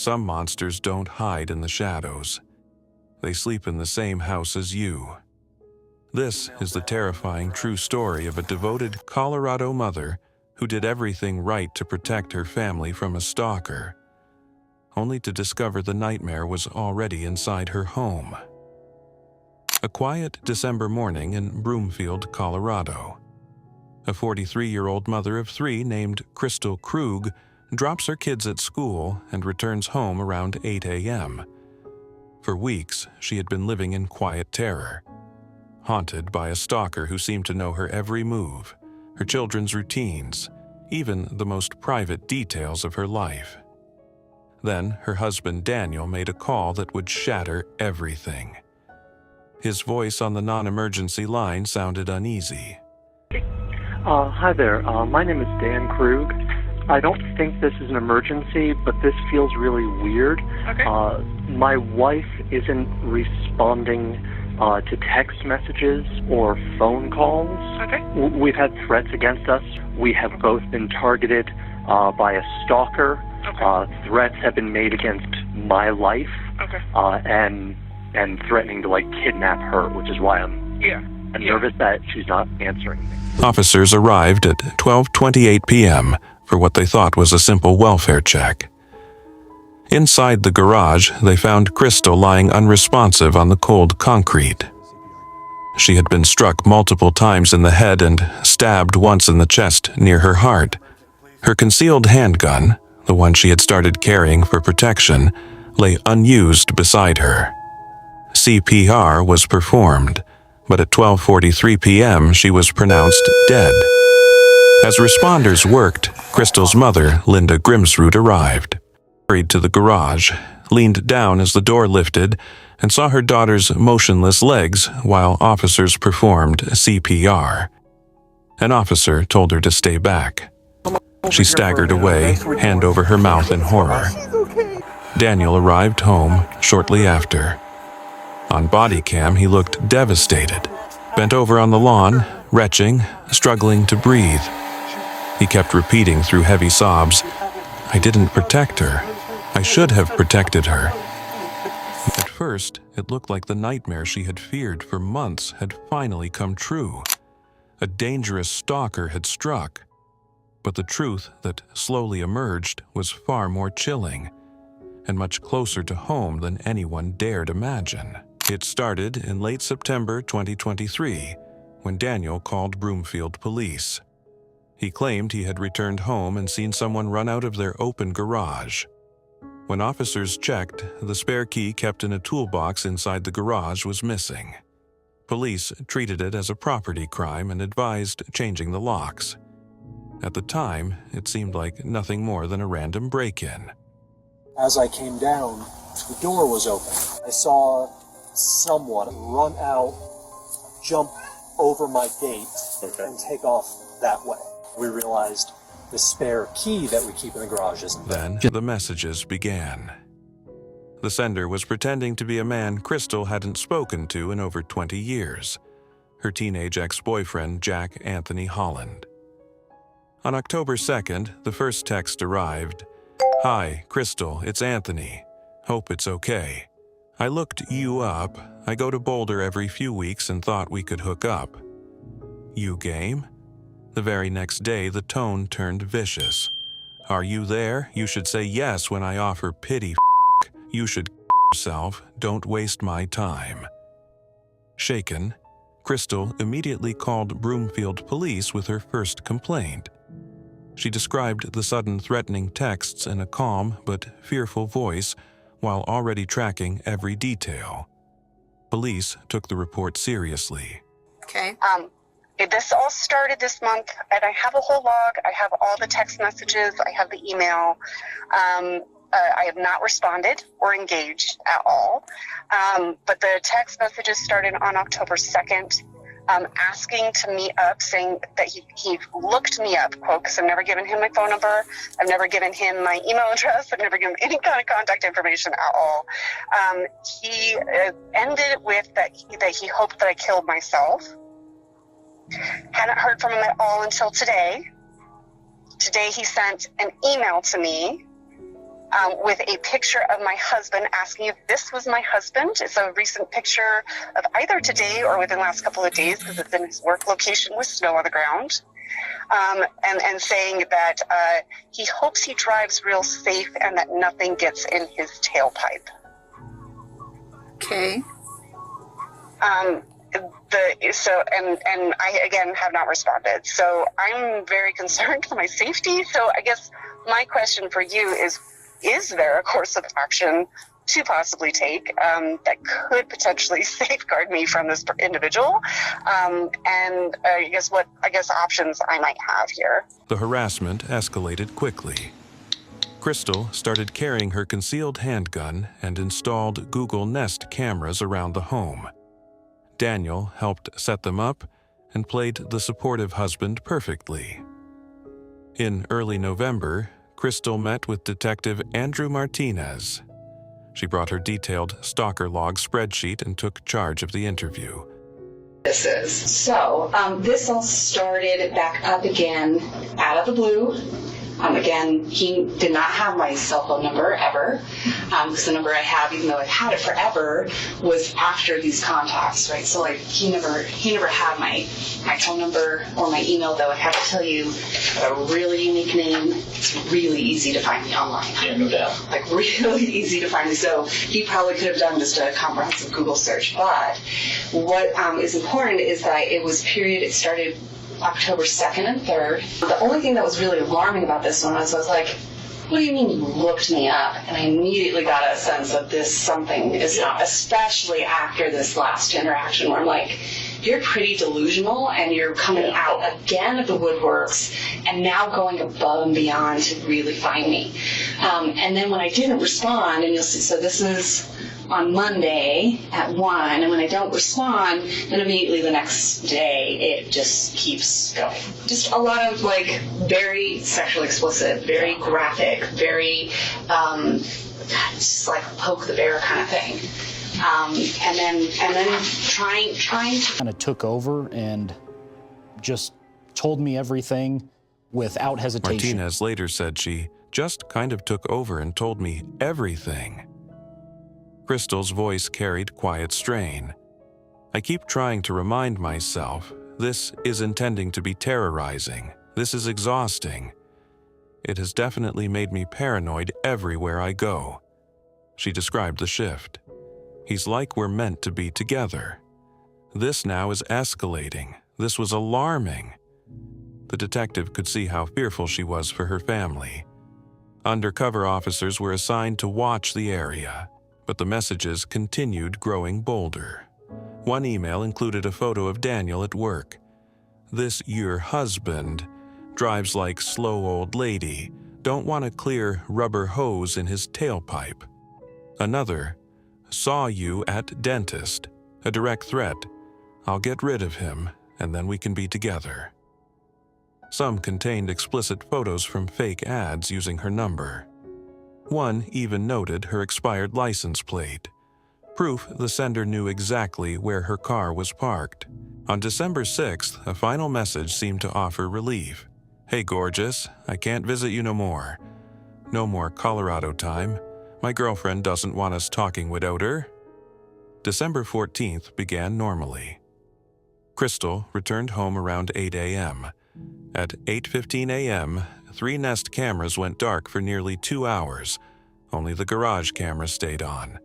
Some monsters don't hide in the shadows. They sleep in the same house as you. This is the terrifying true story of a devoted Colorado mother who did everything right to protect her family from a stalker, only to discover the nightmare was already inside her home. A quiet December morning in Broomfield, Colorado. A 43-year-old mother of 3 named Crystal Krug drops her kids at school and returns home around 8 a.m. For weeks, she had been living in quiet terror, haunted by a stalker who seemed to know her every move, her children's routines, even the most private details of her life. Then, her husband Daniel made a call that would shatter everything. His voice on the non-emergency line sounded uneasy. Hi there. My name is Dan Krug. I don't think this is an emergency, but this feels really weird. Okay. My wife isn't responding to text messages or phone calls. Okay. We've had threats against us. We have both been targeted by a stalker. Okay. Threats have been made against my life. Okay. And threatening to kidnap her, which is why I'm nervous that she's not answering me. Officers arrived at 12:28 p.m. for what they thought was a simple welfare check. Inside the garage, they found Crystal lying unresponsive on the cold concrete. She had been struck multiple times in the head and stabbed once in the chest near her heart. Her concealed handgun, the one she had started carrying for protection, lay unused beside her. CPR was performed, but at 12:43 p.m. she was pronounced dead. As responders worked, Crystal's mother, Linda Grimsrud, arrived, hurried to the garage, leaned down as the door lifted, and saw her daughter's motionless legs while officers performed CPR. An officer told her to stay back. She staggered away, hand over her mouth in horror. Daniel arrived home shortly after. On body cam, he looked devastated, bent over on the lawn, retching, struggling to breathe. He kept repeating through heavy sobs, "I didn't protect her. I should have protected her." At first, it looked like the nightmare she had feared for months had finally come true. A dangerous stalker had struck. But the truth that slowly emerged was far more chilling, and much closer to home than anyone dared imagine. It started in late September 2023, when Daniel called Broomfield police. He claimed he had returned home and seen someone run out of their open garage. When officers checked, the spare key kept in a toolbox inside the garage was missing. Police treated it as a property crime and advised changing the locks. At the time, it seemed like nothing more than a random break-in. As I came down, the door was open. I saw someone run out, jump over my gate, and take off that way. We realized the spare key that we keep in the garage isn't there. Then the messages began. The sender was pretending to be a man Crystal hadn't spoken to in over 20 years, her teenage ex-boyfriend Jack Anthony Holland. On October 2nd, the first text arrived. "Hi, Crystal, it's Anthony. Hope it's okay. I looked you up. I go to Boulder every few weeks and thought we could hook up. You game?" The very next day, the tone turned vicious. "Are you there? You should say yes when I offer pity. You should yourself. Don't waste my time." Shaken, Crystal immediately called Broomfield police with her first complaint. She described the sudden threatening texts in a calm but fearful voice while already tracking every detail. Police took the report seriously. Okay. This all started this month, and I have a whole log. I have all the text messages. I have the email. I have not responded or engaged at all. But the text messages started on October 2nd. Asking to meet up, saying that he looked me up, quote, because I've never given him my phone number, I've never given him my email address, I've never given him any kind of contact information at all. He ended with that he hoped that I killed myself. Hadn't heard from him at all until today. Today he sent an email to me with a picture of my husband, asking if this was my husband. It's a recent picture of either today or within the last couple of days, because it's in his work location with snow on the ground. And saying that he hopes he drives real safe and that nothing gets in his tailpipe. Okay. And I again have not responded. So I'm very concerned for my safety. So I guess my question for you is there a course of action to possibly take that could potentially safeguard me from this individual? And I guess options I might have here. The harassment escalated quickly. Crystal started carrying her concealed handgun and installed Google Nest cameras around the home. Daniel helped set them up and played the supportive husband perfectly. In early November, Crystal met with Detective Andrew Martinez. She brought her detailed stalker log spreadsheet and took charge of the interview. This is. So, this all started back up again out of the blue. Again, he did not have my cell phone number ever, because the number I have, even though I've had it forever, was after these contacts, right? So like he never had my phone number or my email, though I have to tell you, a really unique name. It's really easy to find me online. Yeah, no doubt. Like really easy to find me. So he probably could have done just a comprehensive Google search. But what is important is that it started October 2nd and 3rd. The only thing that was really alarming about this one was I was like, what do you mean you looked me up? And I immediately got a sense that something is not, especially after this last interaction where I'm like, you're pretty delusional and you're coming out again of the woodworks and now going above and beyond to really find me. And then when I didn't respond, and you'll see, so this is on Monday at 1, and when I don't respond, then immediately the next day it just keeps going. Just a lot of like very sexually explicit, very graphic, very just like poke the bear kind of thing. And then trying to kind of took over and just told me everything without hesitation. Martinez later said she just kind of took over and told me everything. Crystal's voice carried quiet strain. I keep trying to remind myself, this is intending to be terrorizing. This is exhausting. It has definitely made me paranoid everywhere I go. She described the shift. He's like we're meant to be together. This now is escalating. This was alarming. The detective could see how fearful she was for her family. Undercover officers were assigned to watch the area, but the messages continued growing bolder. One email included a photo of Daniel at work. This your husband drives like slow old lady, don't want a clear rubber hose in his tailpipe. Another, saw you at dentist, a direct threat. I'll get rid of him, and then we can be together. Some contained explicit photos from fake ads using her number. One even noted her expired license plate, proof the sender knew exactly where her car was parked. On December 6th, a final message seemed to offer relief. Hey gorgeous, I can't visit you no more. No more Colorado time. My girlfriend doesn't want us talking without her. December 14th began normally. Crystal returned home around 8 a.m. At 8:15 a.m., 3 Nest cameras went dark for nearly 2 hours. Only the garage camera stayed on.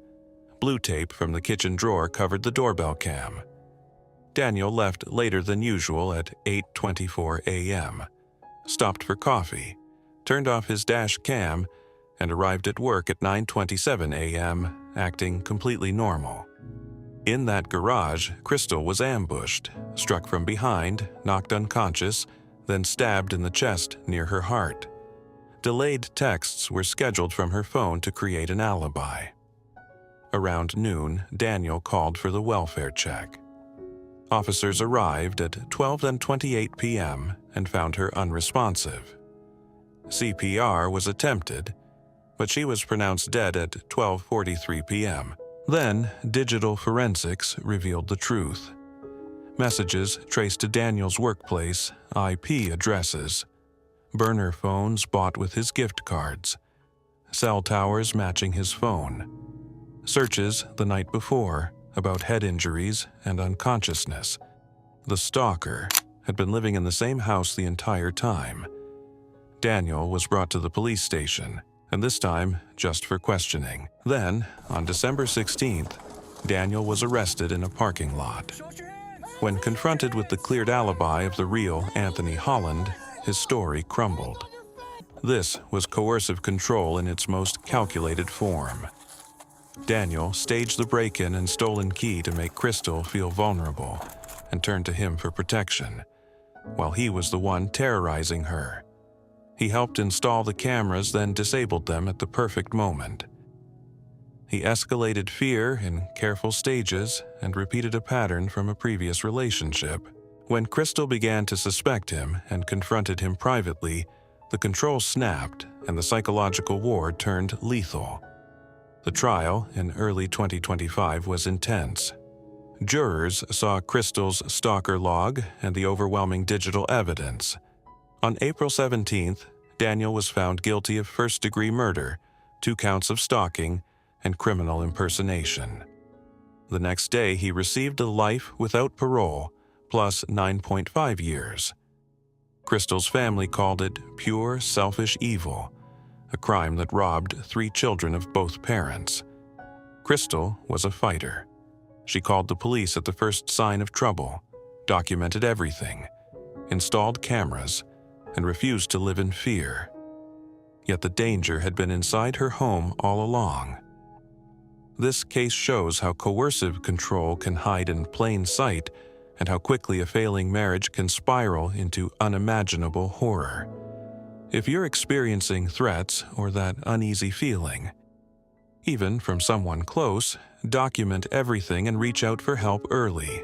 Blue tape from the kitchen drawer covered the doorbell cam. Daniel left later than usual at 8:24 a.m., stopped for coffee, turned off his dash cam, and arrived at work at 9:27 a.m., acting completely normal. In that garage, Crystal was ambushed, struck from behind, knocked unconscious, then stabbed in the chest near her heart. Delayed texts were scheduled from her phone to create an alibi. Around noon, Daniel called for the welfare check. Officers arrived at 12:28 p.m. and found her unresponsive. CPR was attempted, but she was pronounced dead at 12:43 p.m. Then, digital forensics revealed the truth. Messages traced to Daniel's workplace, IP addresses, burner phones bought with his gift cards, cell towers matching his phone. Searches the night before about head injuries and unconsciousness. The stalker had been living in the same house the entire time. Daniel was brought to the police station, and this time just for questioning. Then, on December 16th, Daniel was arrested in a parking lot. When confronted with the cleared alibi of the real Anthony Holland, his story crumbled. This was coercive control in its most calculated form. Daniel staged the break-in and stolen key to make Crystal feel vulnerable and turn to him for protection, while he was the one terrorizing her. He helped install the cameras, then disabled them at the perfect moment. He escalated fear in careful stages and repeated a pattern from a previous relationship. When Crystal began to suspect him and confronted him privately, the control snapped and the psychological war turned lethal. The trial in early 2025 was intense. Jurors saw Crystal's stalker log and the overwhelming digital evidence. On April 17th, Daniel was found guilty of first-degree murder, 2 counts of stalking, and criminal impersonation. The next day, he received a life without parole, plus 9.5 years. Crystal's family called it pure, selfish evil, a crime that robbed 3 children of both parents. Crystal was a fighter. She called the police at the first sign of trouble, documented everything, installed cameras, and refused to live in fear. Yet the danger had been inside her home all along. This case shows how coercive control can hide in plain sight and how quickly a failing marriage can spiral into unimaginable horror. If you're experiencing threats or that uneasy feeling, even from someone close, document everything and reach out for help early.